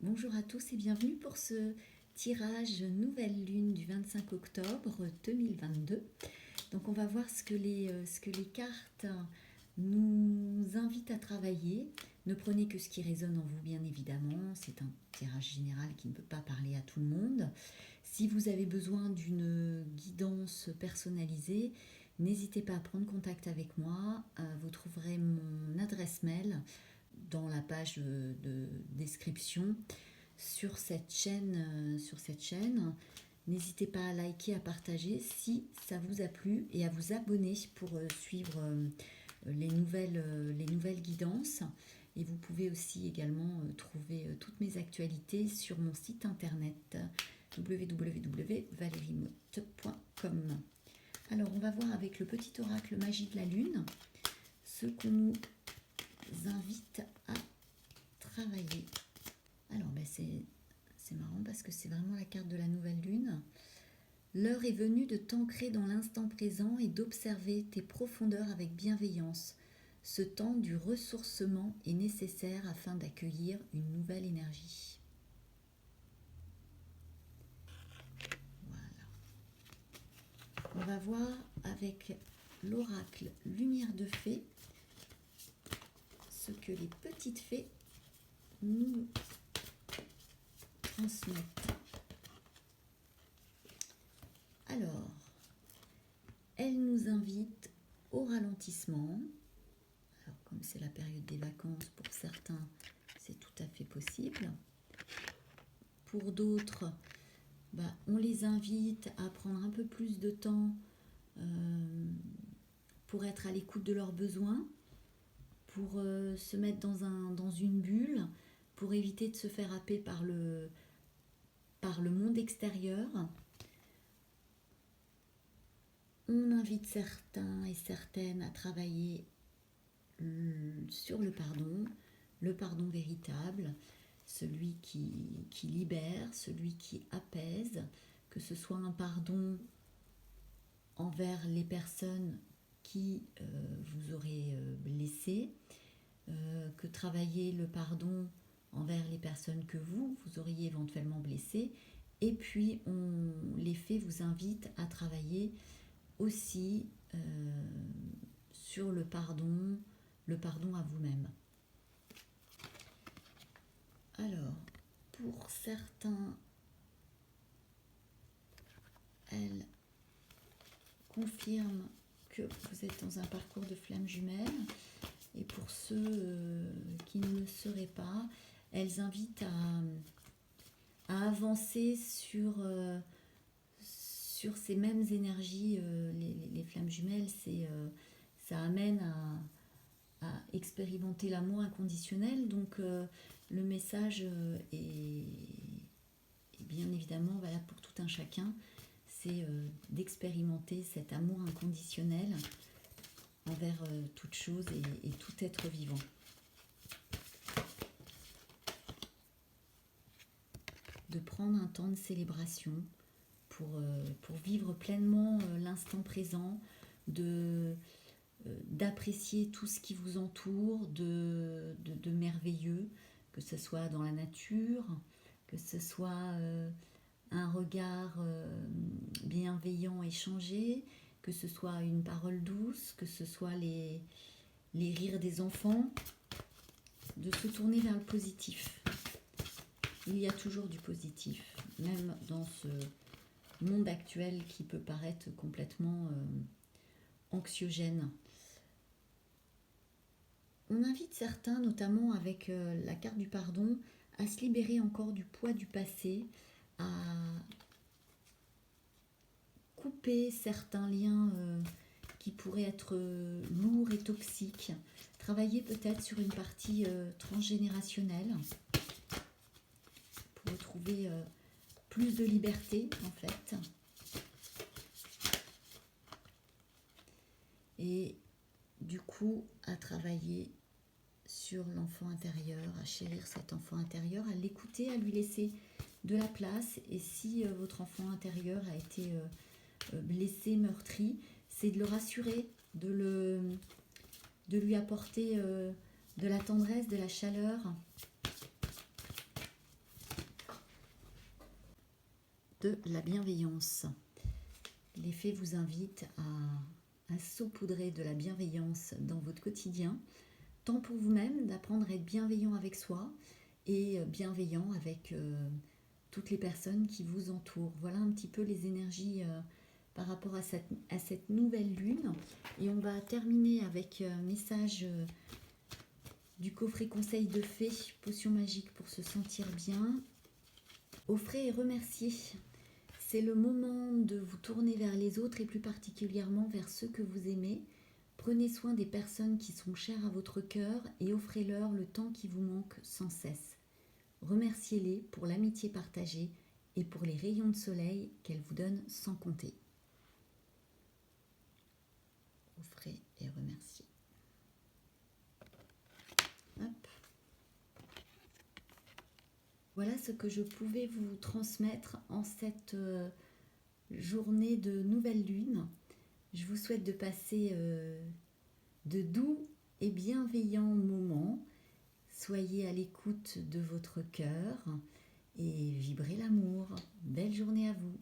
Bonjour à tous et bienvenue pour ce tirage nouvelle lune du 25 octobre 2022. Donc on va voir ce que les cartes nous invitent à travailler. Ne prenez que ce qui résonne en vous bien évidemment, c'est un tirage général qui ne peut pas parler à tout le monde. Si vous avez besoin d'une guidance personnalisée, n'hésitez pas à prendre contact avec moi. Vous trouverez mon adresse mail dans la page de description sur cette chaîne. N'hésitez pas à liker, à partager si ça vous a plu et à vous abonner pour suivre les nouvelles guidances. Et vous pouvez aussi également trouver toutes mes actualités sur mon site internet www.valériemotte.com. Alors on va voir avec le petit oracle magie de la lune ce qu'on nous invite à travailler. Alors c'est marrant parce que c'est vraiment la carte de la nouvelle lune. L'heure est venue de t'ancrer dans l'instant présent et d'observer tes profondeurs avec bienveillance. Ce temps du ressourcement est nécessaire afin d'accueillir une nouvelle énergie. Voilà. On va voir avec l'oracle Lumière de Fée ce que les petites fées nous transmettent. Alors, elle nous invite au ralentissement. Alors, comme c'est la période des vacances, pour certains, c'est tout à fait possible. Pour d'autres, on les invite à prendre un peu plus de temps pour être à l'écoute de leurs besoins, pour se mettre dans une bulle, pour éviter de se faire happer par le monde extérieur. On invite certains et certaines à travailler sur le pardon véritable, celui qui libère, celui qui apaise, que ce soit un pardon envers les personnes qui vous auraient blessé, que travailler le pardon envers les personnes que vous auriez éventuellement blessées. Et puis les fées vous invitent à travailler aussi sur le pardon à vous-même. Alors, pour certains, elle confirme que vous êtes dans un parcours de flammes jumelles. Et pour ceux qui ne le seraient pas, elles invitent à avancer sur ces mêmes énergies. Les flammes jumelles, ça amène à expérimenter l'amour inconditionnel. Donc le message est bien évidemment valable pour tout un chacun. C'est d'expérimenter cet amour inconditionnel envers toute chose et tout être vivant. De prendre un temps de célébration pour vivre pleinement l'instant présent, d'apprécier tout ce qui vous entoure de merveilleux, que ce soit dans la nature, que ce soit un regard bienveillant échangé, que ce soit une parole douce, que ce soit les rires des enfants, de se tourner vers le positif. Il y a toujours du positif, même dans ce monde actuel qui peut paraître complètement anxiogène. On invite certains, notamment avec la carte du pardon, à se libérer encore du poids du passé, à couper certains liens qui pourraient être lourds et toxiques, travailler peut-être sur une partie transgénérationnelle pour retrouver plus de liberté en fait. Et du coup, à travailler sur l'enfant intérieur, à chérir cet enfant intérieur, à l'écouter, à lui laisser de la place. Et si votre enfant intérieur a été blessé, meurtri, c'est de le rassurer, de lui apporter de la tendresse, de la chaleur, de la bienveillance. Les fées vous invitent à saupoudrer de la bienveillance dans votre quotidien, tant pour vous-même, d'apprendre à être bienveillant avec soi et bienveillant avec toutes les personnes qui vous entourent. Voilà un petit peu les énergies par rapport à cette nouvelle lune. Et on va terminer avec un message du coffret conseil de fées, potion magique pour se sentir bien. Offrez et remerciez. C'est le moment de vous tourner vers les autres et plus particulièrement vers ceux que vous aimez. Prenez soin des personnes qui sont chères à votre cœur et offrez-leur le temps qui vous manque sans cesse. Remerciez-les pour l'amitié partagée et pour les rayons de soleil qu'elles vous donnent sans compter. Offrez et remerciez. Hop. Voilà ce que je pouvais vous transmettre en cette journée de nouvelle lune. Je vous souhaite de passer de doux et bienveillants moments. Soyez à l'écoute de votre cœur et vibrez l'amour. Belle journée à vous.